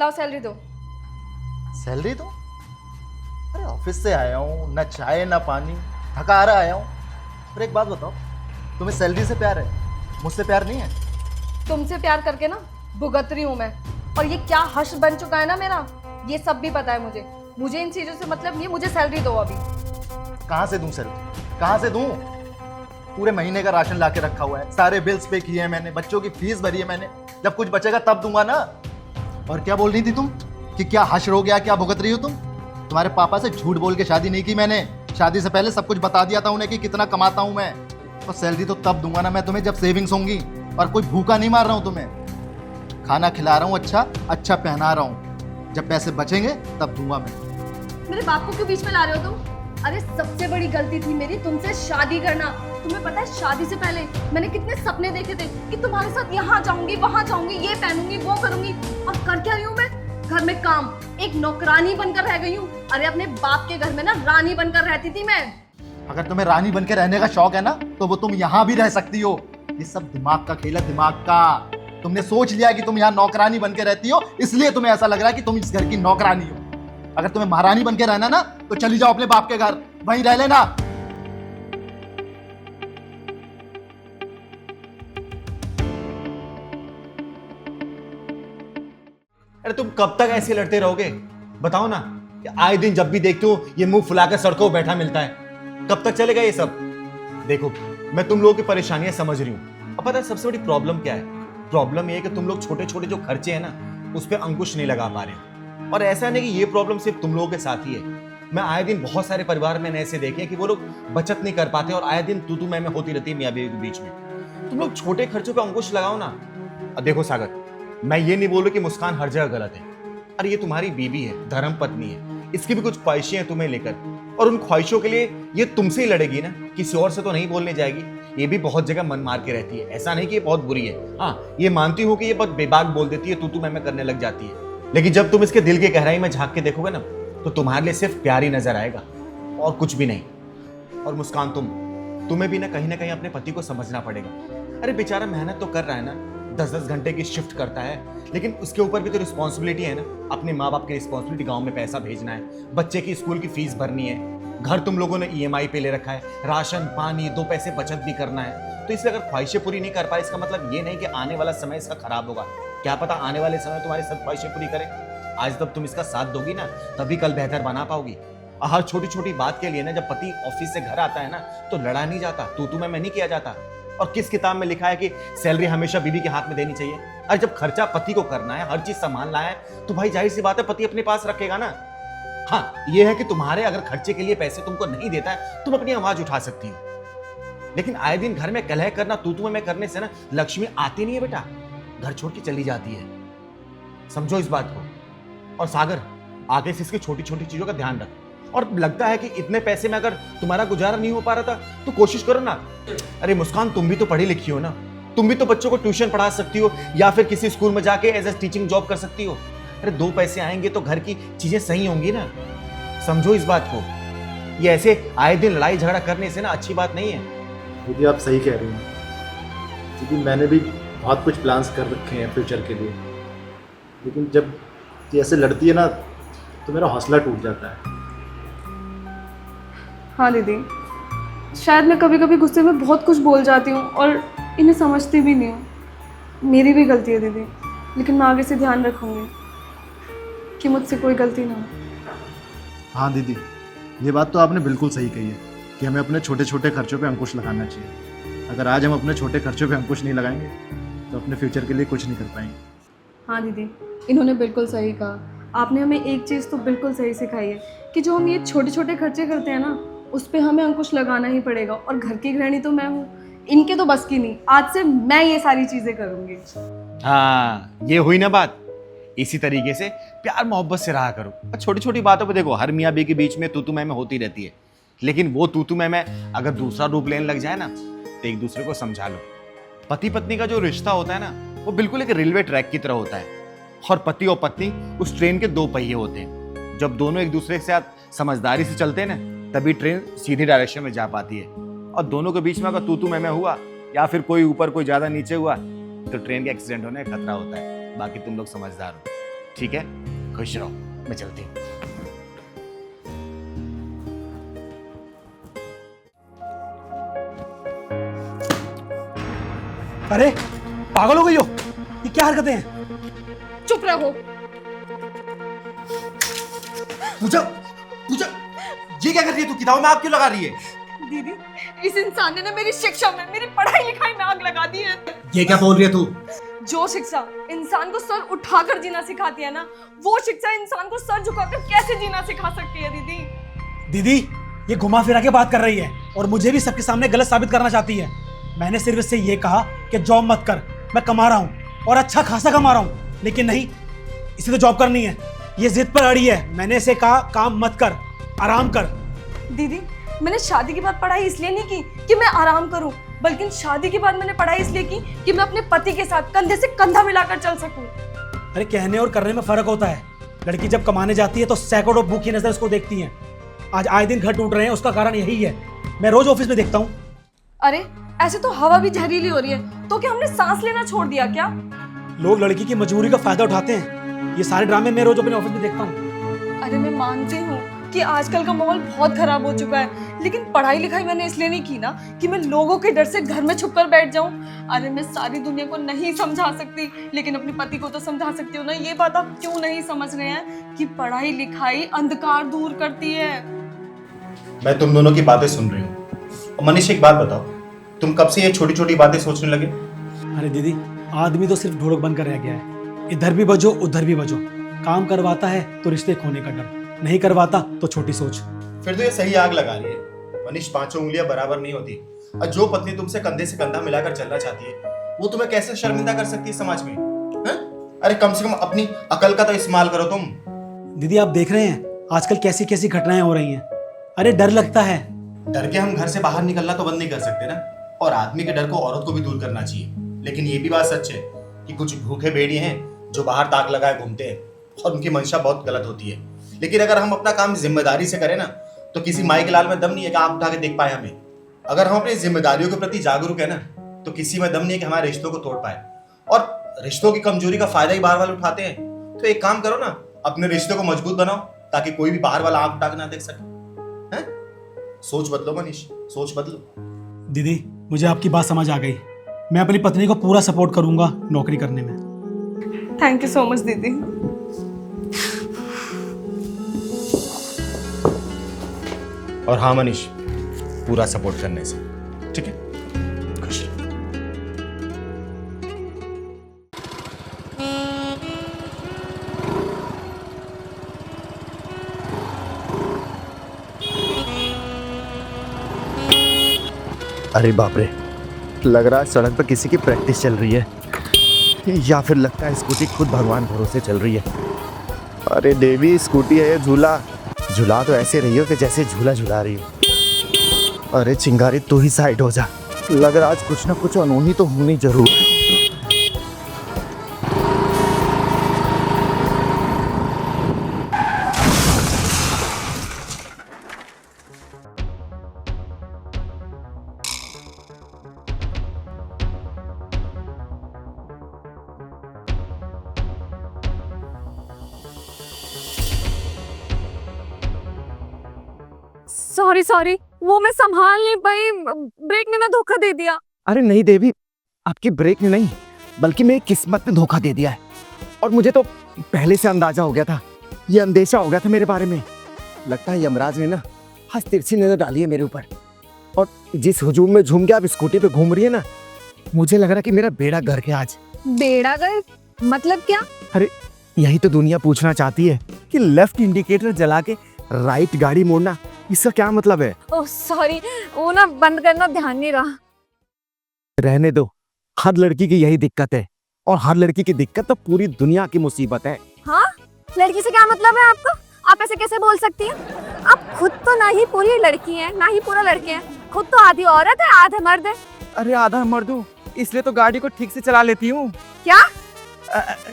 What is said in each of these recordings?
लाओ सैलरी दो। सैलरी दो? अरे ऑफिस से आया हूँ, ना चाय ना पानी, थका आ रहा आया हूँ। पर एक बात बताओ, तुम्हें सैलरी से प्यार है, मुझसे प्यार नहीं है? तुमसे प्यार करके ना भुगत रही हूँ मैं। और ये क्या हश्र बन चुका है ना मेरा, ये सब भी पता है मुझे। मुझे इन चीजों से मतलब नहीं है, मुझे सैलरी दो अभी। कहाँ से दूं सैलरी, कहाँ से दूं? पूरे महीने का राशन ला के रखा हुआ है, सारे बिल्स पे किए हैं मैंने, बच्चों की फीस भरी है मैंने। जब कुछ बचेगा तब दूंगा ना। और क्या बोल रही थी तुम कि क्या हश्र हो गया, क्या भुगत रही हो तुम? तुम्हारे पापा से झूठ बोल के शादी नहीं की मैंने। शादी से पहले सब कुछ बता दिया था उन्हें कि कितना कमाता हूं मैं। और सैलरी तो तब दूंगा ना मैं तुम्हें जब सेविंग्स होंगी। और कोई भूखा नहीं मार रहा हूं तुम्हें, खाना खिला रहा हूं, अच्छा अच्छा पहना रहा हूं। जब पैसे बचेंगे तब दूंगा मैं। मेरे बाप को क्यों बीच में ला रहे हो तुम? अरे सबसे बड़ी गलती थी मेरी तुमसे शादी करना। तुम्हें पता है शादी से पहले मैंने कितने सपने देखे थे कि तुम्हारे साथ यहाँ जाऊंगी, वहां जाऊंगी, ये पहनूंगी, वो करूंगी। और कर क्या रही हूँ मैं? घर में काम, एक नौकरानी बनकर रह गई हूँ। अरे अपने बाप के घर में ना रानी बनकर रहती थी मैं। अगर तुम्हें रानी बन के रहने का शौक है ना, तो वो तुम यहाँ भी रह सकती हो। ये सब दिमाग का खेल है, दिमाग का। तुमने सोच लिया कि तुम यहाँ नौकरानी बन के रहती हो, इसलिए तुम्हें ऐसा लग रहा है कि तुम इस घर की नौकरानी हो। अगर तुम्हें महारानी बन के रहना ना, तो चली जाओ अपने बाप के घर, वहीं रह लेना। अरे तुम कब तक ऐसे लड़ते रहोगे? बताओ ना। आए दिन जब भी देखते हो ये मुंह फुलाकर सड़कों पर बैठा मिलता है। कब तक चलेगा ये सब? देखो, मैं तुम लोगों की परेशानियां समझ रही हूं। अब पता है सबसे बड़ी प्रॉब्लम क्या है? प्रॉब्लम ये है कि तुम लोग छोटे छोटे जो खर्चे हैं ना, उस पर अंकुश नहीं लगा पा रहे। और ऐसा नहीं कि ये प्रॉब्लम सिर्फ तुम लोगों के साथ ही है। मैं आए दिन बहुत सारे परिवार मैंने ऐसे देखे हैं कि वो लोग बचत नहीं कर पाते और आए दिन तू मैं होती रहती है मियां बीवी के बीच में। तुम लोग छोटे खर्चों पे अंकुश लगाओ ना। अब देखो सागर, मैं ये नहीं बोल रहा कि मुस्कान हर जगह गलत है। अरे ये तुम्हारी बीवी है, धर्म पत्नी है, इसकी भी कुछ ख्वाहिशें हैं तुम्हें लेकर। और उन ख्वाहिशों के लिए ये तुमसे ही लड़ेगी ना, किसी और से तो नहीं बोलने जाएगी। ये भी बहुत जगह मन मार के रहती है, ऐसा नहीं कि ये बहुत बुरी है। हाँ, ये मानती हूँ कि ये बहुत बेबाक बोल देती है, तू मैं करने लग जाती है। लेकिन जब तुम इसके दिल की गहराई में झांक के देखोगे ना, तो तुम्हारे लिए सिर्फ प्यार ही नजर आएगा और कुछ भी नहीं। और मुस्कान, तुम्हें भी ना कहीं अपने पति को समझना पड़ेगा। अरे बेचारा मेहनत तो कर रहा है ना, 10-10 घंटे की शिफ्ट करता है, लेकिन उसके ऊपर भी तो रिस्पॉन्सिबिलिटी है ना। अपने माँ बाप की रिस्पॉन्सिबिलिटी, गांव में पैसा भेजना है, बच्चे की स्कूल की फीस भरनी है, घर तुम लोगों ने EMI पे ले रखा है, राशन पानी 2 पैसे बचत भी करना है। तो इसलिए अगर ख्वाहिशें पूरी नहीं कर पाए, इसका मतलब ये नहीं कि आने वाला समय इसका खराब होगा। क्या पता आने वाले समय तुम्हारी सब ख्वाहिशें पूरी करे। आज जब तुम इसका साथ दोगी ना, तभी कल बेहतर बना पाओगी। हर छोटी छोटी बात के लिए ना, जब पति ऑफिस से घर आता है ना, तो लड़ा नहीं जाता, तू मैं नहीं किया जाता। और किस किताब में लिखा है कि सैलरी हमेशा बीवी के हाथ में देनी चाहिए? अरे जब खर्चा पति को करना है, हर चीज संभालना है, तो भाई जाहिर सी बात है पति अपने पास रखेगा ना। हाँ, ये है कि तुम्हारे अगर खर्चे के लिए पैसे तुमको नहीं देता है, तुम अपनी आवाज उठा सकती हो। लेकिन आए दिन घर में कलह करना, तू मैं करने से ना लक्ष्मी आती नहीं है बेटा, घर छोड़ के चली जाती है। समझो इस बात को। और सागर, आगे से इसकी छोटी छोटी चीजों का ध्यान रख। और लगता है कि इतने पैसे में अगर तुम्हारा गुजारा नहीं हो पा रहा था, तो कोशिश करो ना। अरे मुस्कान, तुम भी तो पढ़ी लिखी हो ना, तुम भी तो बच्चों को ट्यूशन पढ़ा सकती हो या फिर किसी स्कूल में जाके एज ए टीचिंग जॉब कर सकती हो। अरे 2 पैसे आएंगे तो घर की चीजें सही होंगी ना। समझो इस बात को। ये ऐसे आए दिन लड़ाई झगड़ा करने से ना अच्छी बात नहीं है। दीदी आप सही कह रही हैं। दीदी मैंने भी बहुत कुछ प्लान्स कर रखे हैं फ्यूचर के लिए, लेकिन जब ये ऐसे लड़ती है ना, तो मेरा हौसला टूट जाता है। हाँ दीदी, शायद मैं कभी कभी गुस्से में बहुत कुछ बोल जाती हूँ और इन्हें समझती भी नहीं हूँ। मेरी भी गलती है दीदी, लेकिन मैं आगे से ध्यान रखूँगी कि मुझसे कोई गलती ना हो। हाँ दीदी, ये बात तो आपने बिल्कुल सही कही है कि हमें अपने छोटे छोटे खर्चों पे अंकुश लगाना चाहिए। अगर आज हम अपने छोटे खर्चों पे अंकुश नहीं लगाएंगे, तो अपने फ्यूचर के लिए कुछ नहीं कर पाएंगे। हाँ दीदी, इन्होंने बिल्कुल सही कहा। आपने हमें एक चीज़ तो बिल्कुल सही सिखाई है कि जो हम ये छोटे छोटे खर्चे करते हैं ना, उस पर हमें अंकुश लगाना ही पड़ेगा। और घर की गृहिणी तो मैं हूँ, इनके तो बस की नहीं। आज से मैं ये सारी चीज़ें करूँगी। हाँ, ये हुई ना बात। इसी तरीके से प्यार मोहब्बत से रहा करो। छोटी छोटी बातों पे देखो, हर मियाँ बीवी के बीच में तू मैं होती रहती है, लेकिन वो तू मैं अगर दूसरा रूप लेने लग जाए ना, तो एक दूसरे को समझा लो। पति पत्नी का जो रिश्ता होता है ना, वो बिल्कुल एक रेलवे ट्रैक की तरह होता है। और पति और पत्नी उस ट्रेन के 2 पहिए होते हैं। जब दोनों एक दूसरे के साथ समझदारी से चलते हैं ना, तभी ट्रेन सीधी डायरेक्शन में जा पाती है। और दोनों के बीच में अगर तू मैं हुआ, या फिर कोई ऊपर कोई ज्यादा नीचे हुआ, तो ट्रेन के एक्सीडेंट होने का खतरा होता है। बाकी तुम लोग समझदार हो। ठीक है, खुश रहो, मैं चलती हूँ। अरे पागल हो गई हो, ये क्या हरकतें हैं? चुप रहो। पूजा, पूजा, ये क्या कर रही है तू? किताबों में आग क्यों लगा रही है? दीदी, इस इंसान ने ना मेरी शिक्षा में, मेरी पढ़ाई लिखाई में आग लगा दी है। ये क्या बोल रही है तू? जो शिक्षा इंसान को सर उठाकर जीना सिखाती है ना, वो शिक्षा इंसान को सर झुकाकर कैसे जीना सिखा सकती है दीदी। दीदी, ये घुमा फिरा के बात कर रही है और मुझे भी सबके सामने गलत साबित करना चाहती है। मैंने सिर्फ इससे ये कहा कि जॉब मत कर, मैं कमा रहा हूँ और अच्छा खासा कमा रहा हूँ, लेकिन नहीं, इसे तो जॉब करनी है। ये जिद पर अड़ी है। मैंने इसे कहा काम मत कर, आराम कर। दीदी, मैंने शादी के बाद पढ़ाई इसलिए नहीं की कि मैं आराम करूं, बल्कि शादी के बाद मैंने पढ़ाई इसलिए की कि मैं अपने पति के साथ कंधे से कंधा मिलाकर चल सकूं। अरे कहने और करने में फर्क होता है। लड़की जब कमाने जाती है तो सैकड़ों भूखी नजर उसको देखती हैं। आज आए दिन घर टूट रहे हैं, उसका कारण यही है। मैं रोज ऑफिस में देखता हूँ। अरे ऐसे तो हवा भी जहरीली हो रही है, तो क्या हमने सांस लेना छोड़ दिया क्या? लोग लड़की की मजबूरी का फायदा उठाते हैं। ये सारे ड्रामे मैं रोज अपने ऑफिस में देखता हूँ। अरे मैं मानती हूँ कि आजकल का माहौल बहुत खराब हो चुका है, लेकिन पढ़ाई लिखाई मैंने इसलिए नहीं की ना कि मैं लोगों के डर से घर में छुप कर बैठ जाऊं। अरे मैं सारी दुनिया को नहीं समझा सकती, लेकिन अपने पति को तो समझा सकती हूँ ना। ये बात आप क्यों नहीं समझ रहे हैं कि पढ़ाई लिखाई अंधकार दूर करती है। मैं तुम दोनों की बातें सुन रही हूँ। और मनीष, एक बात बताओ, तुम कब से ये छोटी छोटी बातें सोचने लगे? अरे दीदी, आदमी तो सिर्फ ढोलक बनकर रह गया है। इधर भी बजो, उधर भी बजो। काम करवाता है तो रिश्ते खोने का डर, नहीं करवाता तो छोटी सोच। फिर तो ये सही आग लगा रही है। मनीष, पांचों उंगलियां बराबर नहीं होती, और जो पत्नी तुमसे कंधे से कंधा मिलाकर चलना चाहती है, वो तुम्हें कैसे शर्मिंदा कर सकती है समाज में? हा? अरे कम से कम अपनी अकल का तो इस्तेमाल करो तुम। दीदी, आप देख रहे हैं आजकल कैसी कैसी घटनाएं हो रही हैं। अरे डर लगता है। डर के हम घर से बाहर निकलना तो बंद नहीं कर सकते ना, और आदमी के डर को औरत को भी दूर करना चाहिए। लेकिन ये भी बात सच है कि कुछ भूखे भेड़िए हैं जो बाहर ताक लगाए घूमते हैं, और उनकी मंशा बहुत गलत होती है। लेकिन अगर हम अपना काम जिम्मेदारी से करें ना, तो किसी माई के लाल में दम नहीं है कि आंख उठा के देख पाए हमें। अगर हम अपनी जिम्मेदारियों के प्रति जागरूक है ना, तो किसी में दम नहीं है कि हमारे रिश्तों को तोड़ पाए। और रिश्तों की कमजोरी का फायदा ही बाहर वाले उठाते हैं। तो एक काम करो ना, अपने रिश्तों को मजबूत बनाओ, ताकि कोई भी बाहर वाला आंख उठा के ना देख सके। हैं? सोच बदलो मनीष, सोच बदलो। दीदी, मुझे आपकी बात समझ आ गई। मैं अपनी पत्नी को पूरा सपोर्ट करूंगा नौकरी करने में। थैंक यू सो मच दीदी। और हाँ मनीष, पूरा सपोर्ट करने से, ठीक है? खुश। अरे बाप रे, लग रहा है सड़क पर किसी की प्रैक्टिस चल रही है, या फिर लगता है स्कूटी खुद भगवान भरोसे चल रही है। अरे देवी, स्कूटी है ये झूला, झूला तो ऐसे रही हो कि जैसे झूला झूला रही हो। अरे चिंगारी, तू ही साइड हो जा, लग रहा आज कुछ ना कुछ अनहोनी तो होनी जरूर। सॉरी सॉरी, वो मैं संभाल नहीं पाई, ब्रेक ने ना धोखा दे दिया। अरे नहीं देवी, आपकी ब्रेक ने नहीं, बल्कि मेरी किस्मत ने धोखा दे दिया है। और मुझे तो पहले से अंदाजा हो गया था, ये अंदेशा हो गया था मेरे बारे में। लगता है यमराज ने ना आज तिरछी नजर डाली है मेरे ऊपर। और जिस हुजूम में झूम के आप स्कूटी पे घूम रही है ना, मुझे लग रहा है कि मेरा बेड़ा गर्क है आज। बेड़ा गर्क मतलब क्या? अरे यही तो दुनिया पूछना चाहती है कि लेफ्ट इंडिकेटर जला के राइट गाड़ी मोड़ना, इसका क्या मतलब है? ओह सॉरी, वो ना बंद करना ध्यान नहीं रहा। रहने दो, हर लड़की की यही दिक्कत है, और हर लड़की की दिक्कत तो पूरी दुनिया की मुसीबत है। हाँ, लड़की से क्या मतलब है आपका? आप ऐसे कैसे बोल सकती हैं? आप खुद तो ना ही पूरी लड़की हैं, ना ही पूरा लड़के हैं। खुद तो आधी औरत है, आधा मर्द है। अरे आधा मर्द हूँ, इसलिए तो गाड़ी को ठीक से चला लेती हूँ। क्या?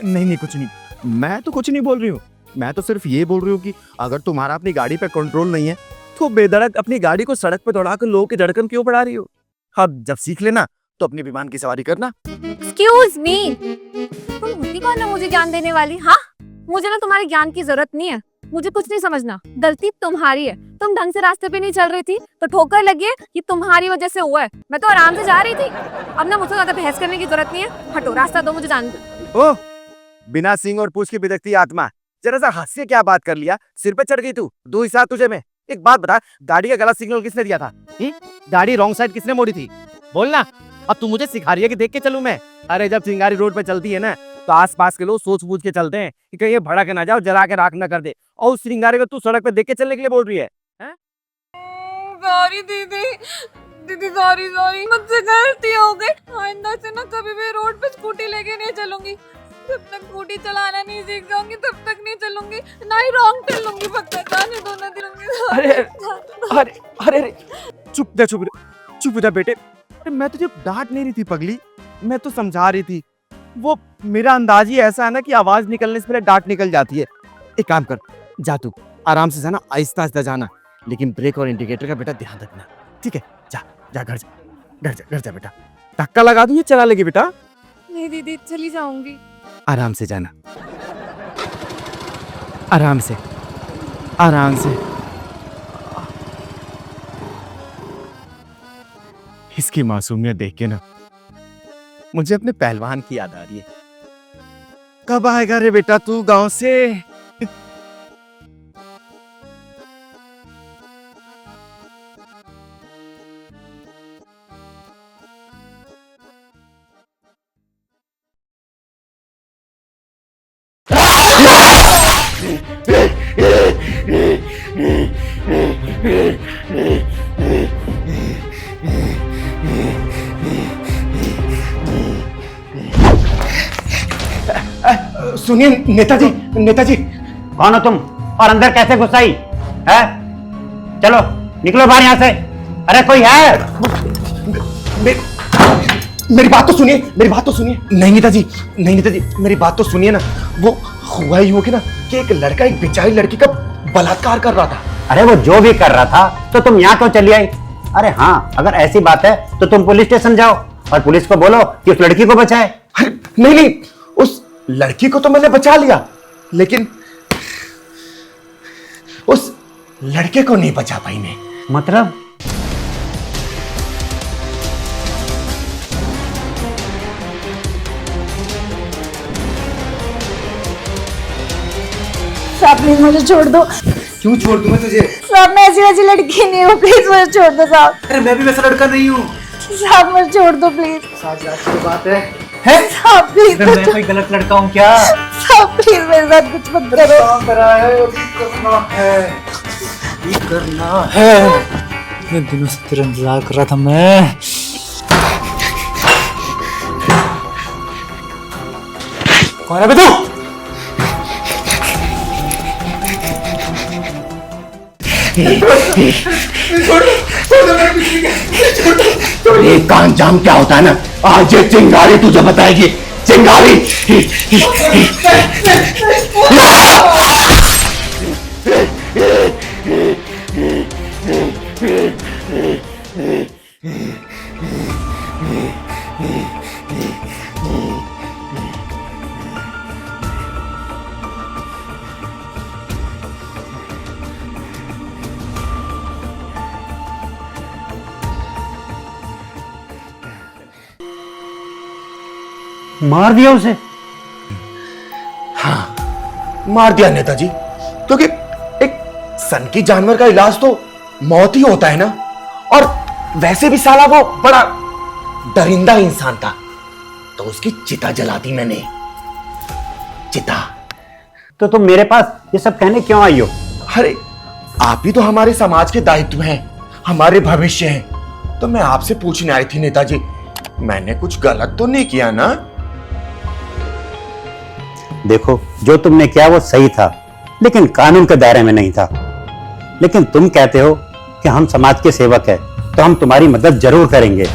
नहीं नहीं, कुछ नहीं, मैं तो कुछ नहीं बोल रही हूँ। मैं तो सिर्फ ये बोल रही हूँ कि अगर तुम्हारा अपनी गाड़ी पे कंट्रोल नहीं है, तो बेधड़क अपनी गाड़ी को सड़क पे दौड़ाकर लोगों की धड़कन क्यों बढ़ा रही हो? अब जब सीख लेना तो अपने विमान की सवारी करना। एक्सक्यूज मी, तुम होती कौन है मुझे ज्ञान देने वाली? हाँ, मुझे ना तुम्हारे ज्ञान की जरूरत नहीं है। मुझे कुछ नहीं समझना, गलती तुम्हारी है। तुम ढंग से रास्ते पे नहीं चल रही थी तो ठोकर लगी है, ये तुम्हारी वजह से हुआ है। मैं तो आराम से जा रही थी। अब ना मुझसे ज्यादा बहस करने की जरूरत नहीं है, हटो, रास्ता दो, मुझे जाने दो। ओ, बिना सींग और पूछ की बिदकती आत्मा, जरा सा हंस के क्या बात कर लिया? सिर पे चढ़ गई तू, दो ही साथ तुझे में। एक बात बता, गाड़ी का गलत सिग्नल किसने दिया था? गाड़ी रॉन्ग साइड किसने मोड़ी थी? बोलना। अब तू मुझे सिखा रही है कि देख के चलूं मैं? अरे जब चिंगारी रोड पे चलती है ना, तो आसपास के लोग सोच बूझ के चलते हैं कि कहीं ये भड़क ना जाओ, जला के राख ना कर दे। और उस चिंगारी को तू सड़क पे देख के चलने के लिए बोल रही है? सॉरी दीदी, दीदी सॉरी सॉरी, मुझसे गलती हो गई। आइंदा से ना कभी भी रोड पे स्कूटी लेके नहीं चलूंगी। जब तक स्कूटी चलाना नहीं सीख जाऊंगी तब तक नहीं चलूंगी, ना ही रॉन्ग टर्न लूंगी। पक्का जाने दो ना दिलूंगी। अरे अरे अरे अरे, चुप जा बेटे। अरे मैं तुझे डांट नहीं रही थी पगली, मैं तो समझा रही थी। वो मेरा अंदाज ही ऐसा है ना कि आवाज निकलने से पहले डांट निकल जाती है। एक काम कर, जा तू आराम से जाना, आहिस्ता आहिस्ता जाना, लेकिन ब्रेक और इंडिकेटर का बेटा ध्यान रखना, ठीक है? जा जा, घर जा बेटा। धक्का लगा दूं, ये चला लेगी बेटा। नहीं दीदी, चली जाऊंगी। आराम से जाना, आराम से आराम से। इसकी मासूमियत देख के ना मुझे अपने पहलवान की याद आ रही है। कब आएगा रे बेटा तू गांव से? सुनिए नेताजी। कौन हो तुम और अंदर कैसे घुस आई है? चलो निकलो बाहर यहाँ से। अरे कोई है? मेरी बात तो सुनिए। नहीं नेताजी, मेरी बात तो सुनिए ना। वो हुआ ही हो कि ना कि एक लड़का एक बेचारी लड़की का बलात्कार कर रहा था। अरे वो जो भी कर रहा था तो तुम यहाँ क्यों चली आई? अरे हाँ, अगर ऐसी बात है तो तुम पुलिस स्टेशन जाओ और पुलिस को बोलो कि उस लड़की को बचाए। अरे नहीं, उस लड़की को तो मैंने बचा लिया, लेकिन उस लड़के को नहीं बचा पाई मैं। मतलब? साहब प्लीज मुझे छोड़ दो। क्यों छोड़ दूं मैं तुझे? साहब मैं ऐसी वैसी लड़की नहीं हूँ, प्लीज मुझे छोड़ दो साहब। अरे मैं भी वैसा लड़का नहीं हूँ। साहब मुझे छोड़ दो प्लीज। साहब बात है साहब प्लीज। मैं कोई गलत लड़का हूँ क्या? साहब प्लीज मेरे साथ कुछ मत करो। करना है। इतने दिनों से तेरा इंतजार कर रहा था मैं। कौन है बे तू? ये कान जाम क्या होता है ना, आज ये चिंगारी तुझे बताएगी। चिंगारी मार दिया उसे? हाँ, मार दिया नेताजी, क्योंकि एक सनकी जानवर का इलाज तो मौत ही होता है ना। और वैसे भी साला वो बड़ा दरिंदा इंसान था, तो उसकी चिता जला दी मैंने। चिता। तो तुम मेरे पास ये सब कहने क्यों आई हो? अरे आप ही तो हमारे समाज के दायित्व हैं, हमारे भविष्य हैं, तो मैं आपसे पूछने आई थी नेताजी, मैंने कुछ गलत तो नहीं किया ना? देखो, जो तुमने किया वो सही था, लेकिन कानून के दायरे में नहीं था। लेकिन तुम कहते हो कि हम समाज के सेवक हैं, तो हम तुम्हारी मदद जरूर करेंगे।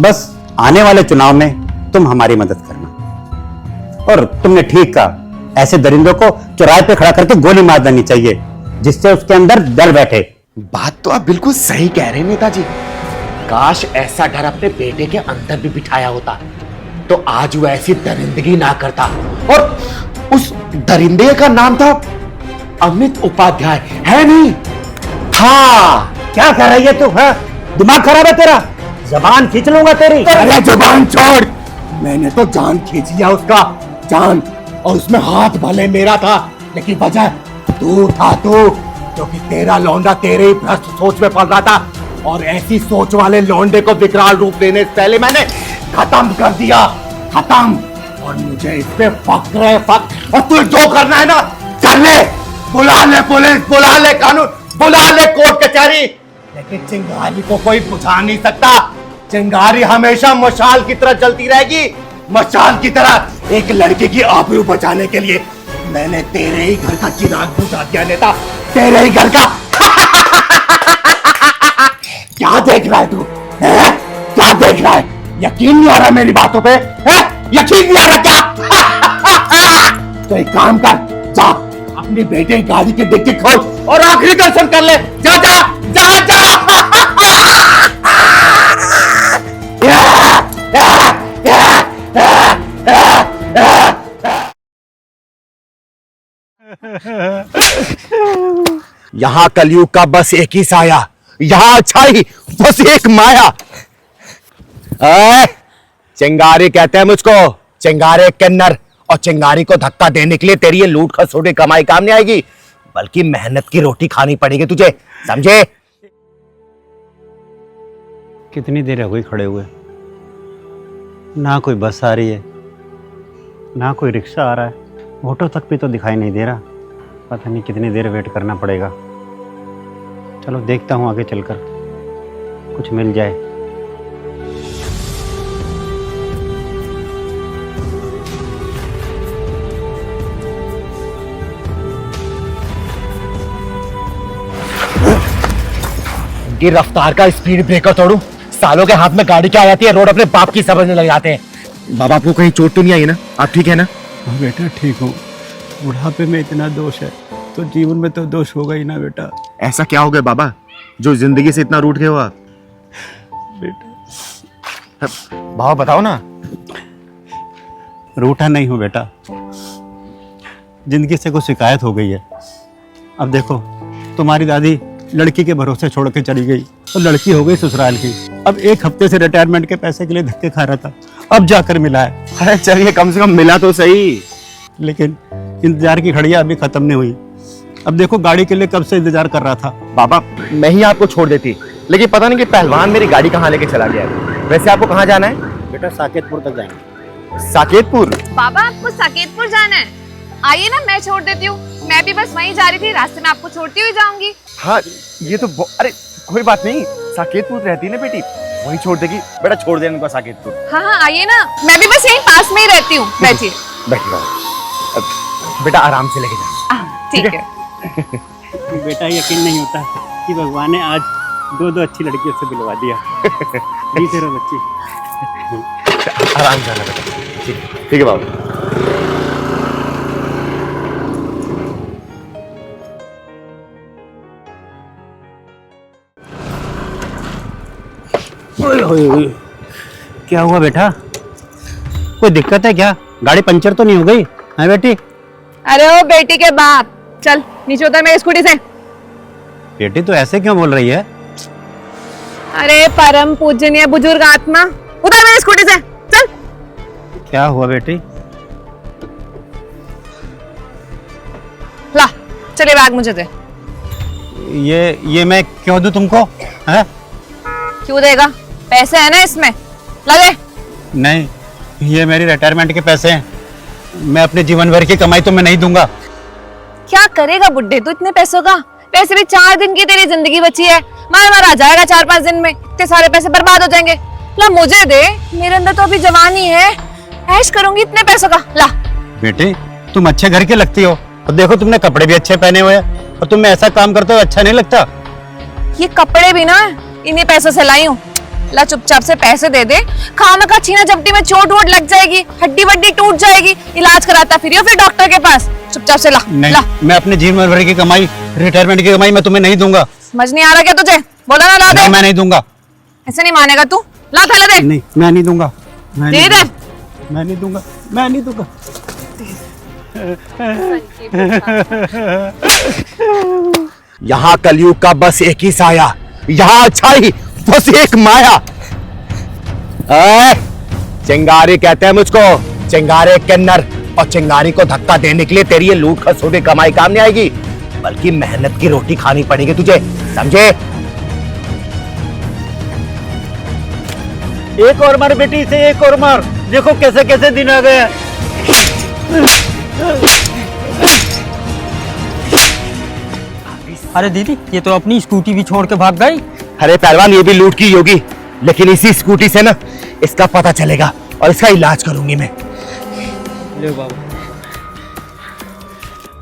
बस आने वाले चुनाव में तुम हमारी मदद करना। और तुमने ठीक कहा, ऐसे दरिंदों को चौराहे पे खड़ा करके गोली मार देनी चाहिए, जिससे उसके अंदर डर बैठे। बात तो आप बिल्कुल सही कह रहे हैं नेताजी। काश ऐसा डर अपने बेटे के अंदर भी बिठाया होता, तो आज वो ऐसी दरिंदगी ना करता और उस दरिंदे का नाम था अमित उपाध्याय, है नहीं? हाँ, क्या कर रही है तू? हाँ, दिमाग खराब है तेरा? जबान खींच लूंगा तेरी। अरे जुबान छोड़, मैंने तो जान खींच लिया उसका, जान, और उसमें हाथ भले मेरा था, लेकिन वजह तू था, तू, क्योंकि तेरा लौंडा तेरे ही भ्रष्ट सोच में पड़ रहा था, और ऐसी सोच वाले लौंडे को विकराल रूप देने से पहले मैंने खत्म कर दिया, खत्म। और मुझे इस पे फक्र है, फक्र। और तू जो करना है ना कर ले, बुला ले पुलिस, बुला ले कानून, बुला ले कोर्ट कचहरी, लेकिन चिंगारी को कोई बुझा नहीं सकता। चिंगारी हमेशा मशाल की तरह जलती रहेगी, मशाल की तरह। एक लड़के की आबरू बचाने के लिए मैंने तेरे ही घर का चिराग बुझा दिया नेता, तेरे ही घर का। क्या देख रहा है तू? क्या देख रहा है? यकीन नहीं आ रहा मेरी बातों पे? यकीन नहीं आ रहा क्या? तो एक काम कर, जा अपनी बेटे की गाड़ी के डिक्की खोल और आखिरी दर्शन कर ले। जा जा जा जा। यहां कलयुग का बस एक ही साया, यहां अच्छाई बस एक माया। चिंगारी कहते हैं मुझको, चिंगारे किन्नर। और चिंगारी को धक्का देने के लिए तेरी ये लूट खसोटी कमाई काम नहीं आएगी, बल्कि मेहनत की रोटी खानी पड़ेगी तुझे, समझे? कितनी देर हो गई खड़े हुए, ना कोई बस आ रही है, ना कोई रिक्शा आ रहा है, ऑटो तक भी तो दिखाई नहीं दे रहा। पता नहीं कितनी देर वेट करना पड़ेगा। चलो देखता हूँ आगे चलकर कुछ मिल जाए। की रफ्तार का स्पीड ब्रेकर तोड़ू, सालों के हाथ में गाड़ी क्या आ जाती है, रोड अपने बाप की समझने लग जाते हैं। बाबा आपको कहीं चोट तो नहीं आई ना? आप ठीक है ना? हाँ बेटा ठीक हूँ, बुढ़ापे में इतना दोष है तो जीवन में तो दोष होगा ही ना बेटा। ऐसा क्या हो गया बाबा जो जिंदगी से इतना रूठ गए हो आप? बेटा बाबा बताओ ना। रूठा नहीं हूँ बेटा, जिंदगी से कुछ शिकायत हो गई है। अब देखो, तुम्हारी दादी लड़की के भरोसे छोड़ के चली गई और लड़की हो गई ससुराल की। अब एक हफ्ते से रिटायरमेंट के पैसे के लिए धक्के खा रहा था, अब जाकर मिला है। अरे चलिए कम से कम मिला तो सही। लेकिन इंतजार की घड़ियां अभी खत्म नहीं हुई। अब देखो, गाड़ी के लिए कब से इंतजार कर रहा था। बाबा मैं ही आपको छोड़ देती, लेकिन पता नहीं कि पहलवान मेरी गाड़ी कहाँ लेके चला गया है। वैसे आपको कहाँ जाना है? बेटा साकेतपुर तक जाएंगे। साकेतपुर? बाबा आपको साकेतपुर जाना है? आइए ना, मैं छोड़ देती हूँ। मैं भी बस वहीं जा रही थी, रास्ते में आपको छोड़ती हुई जाऊंगी। हाँ ये तो अरे कोई बात नहीं, साकेतपुर रहती है ना बेटी, वहीं छोड़ देगी। बेटा छोड़ देना उनका साकेतपुर। हाँ हाँ आइए ना, मैं भी बस यहीं पास में ही रहती हूँ। बैठिए। बैठिए बेटा, आराम से लेके जा। ठीक है। बेटा यकीन नहीं होता कि भगवान ने आज दो अच्छी लड़कियों से दिलवा दिया। जीते रहो बच्ची। आराम से आना बेटा। ठीक है बाबू। क्या हुआ बेटा, कोई दिक्कत है क्या? गाड़ी पंचर तो नहीं हो गई है बेटी? अरे ओ बेटी के बाप, चल नीचे उतर मेरी स्कूटी से। बेटी तो ऐसे क्यों बोल रही है? अरे परम पूजनीय बुजुर्ग आत्मा, उतर मेरी स्कूटी से, चल। क्या हुआ बेटी? ला चलिए बैग मुझे दे। ये मैं क्यों दूं तुमको? है? क्यों देगा? पैसे है ना इसमें, लगे। नहीं, ये मेरी रिटायरमेंट के पैसे हैं, मैं अपने जीवन भर की कमाई तो मैं नहीं दूंगा। क्या करेगा बुड्ढे तू इतने पैसों का? वैसे भी 4 दिन की तेरी जिंदगी बची है, मार मार आ जाएगा 4-5 दिन में, इतने सारे पैसे बर्बाद हो जाएंगे। ला मुझे दे, मेरे अंदर तो अभी जवानी है, ऐश करूंगी इतने पैसों का। ला। बेटे तुम अच्छे घर की लगती हो, और देखो तुमने कपड़े भी अच्छे पहने हुए हैं, और तुम्हें ऐसा काम करते हो अच्छा नहीं लगता? ये कपड़े भी ना इन्हीं पैसों से लाई हूँ। ला चुपचाप से पैसे दे दे, खामखा छीना झपटी में चोट वोट लग जाएगी, हड्डी वड्डी टूट जाएगी, इलाज कराता फिर डॉक्टर के पास। चुपचाप से ला। नहीं, ला। मैं अपने जीवन भर की कमाई, रिटायरमेंट की कमाई मैं तुम्हें नहीं दूंगा। समझ नहीं आ रहा क्या तुझे? बोला ना ला दे। मैं नहीं दूंगा। ऐसे नहीं मानेगा तू, ला थैला दे। नहीं मैं नहीं दूंगा। दे दे। मैं नहीं दूंगा, मैं नहीं दूंगा। यहाँ कलयुग का बस एक ही साया, यहाँ अच्छाई बस एक माया। चिंगारी कहते हैं मुझको, चिंगारे किन्नर। और चिंगारी को धक्का देने के लिए तेरी ये लूट खसोटी कमाई काम नहीं आएगी, बल्कि मेहनत की रोटी खानी पड़ेगी तुझे, समझे? एक और मार बेटी से, एक और मार। देखो कैसे कैसे दिन आ गए। अरे दीदी, ये तो अपनी स्कूटी भी छोड़ के भाग गई। अरे पहलवान, ये भी लूट की होगी, लेकिन इसी स्कूटी से ना इसका पता चलेगा और इसका इलाज करूंगी मैं। ले बाबा।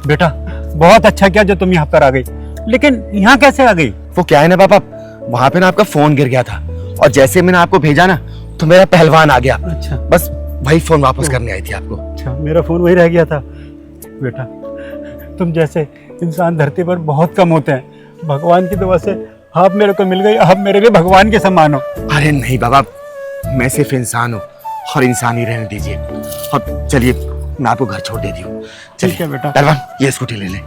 बेटा बहुत अच्छा किया जो तुम यहाँ पर आ गई, लेकिन यहाँ कैसे आ गई? वो क्या है ना पापा, वहां पे ना आपका फोन गिर गया था और जैसे मैंने आपको भेजा ना तो मेरा पहलवान आ गया। अच्छा। बस वही फोन वापस करने आई थी आपको। अच्छा, मेरा फोन वही रह गया था। बेटा तुम जैसे इंसान धरती पर बहुत कम होते हैं। भगवान की दुआ से आप मेरे को मिल गई, आप मेरे लिए भगवान के समान हो। अरे नहीं बाबा, मैं सिर्फ इंसान हूँ और इंसान ही रहने दीजिए। और चलिए मैं आपको घर छोड़ देती हूँ। ठीक है बेटा। पहलवान ये स्कूटी ले ले।